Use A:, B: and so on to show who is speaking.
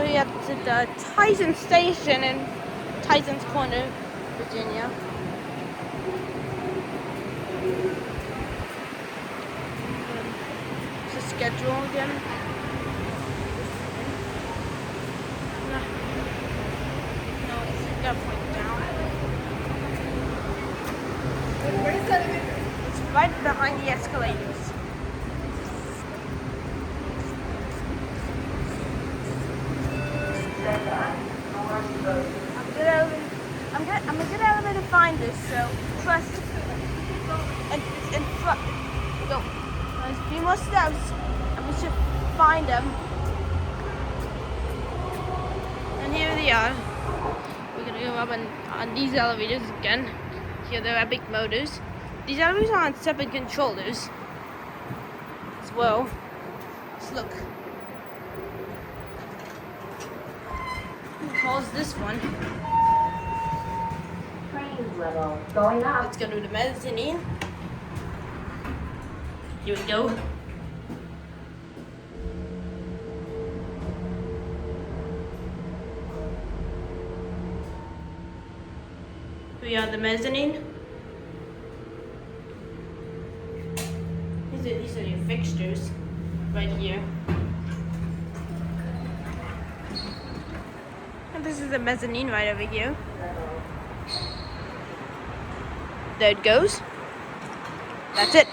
A: We're at the Tyson station in Tyson's Corner, Virginia. It's the schedule again. No, it's got point down.
B: Where is that again?
A: It's right behind the escalators. I'm a good elevator finder, so trust. And go. There's a few more steps, and we should find them. And here they are. We're gonna go up on these elevators again. Here there are big motors. These elevators are on separate controllers as well. Let's look. Who calls this one?
B: Level going up.
A: Let's go to the mezzanine. Here we go. We are the mezzanine. These are your fixtures right here. And this is the mezzanine right over here. There it goes. That's it.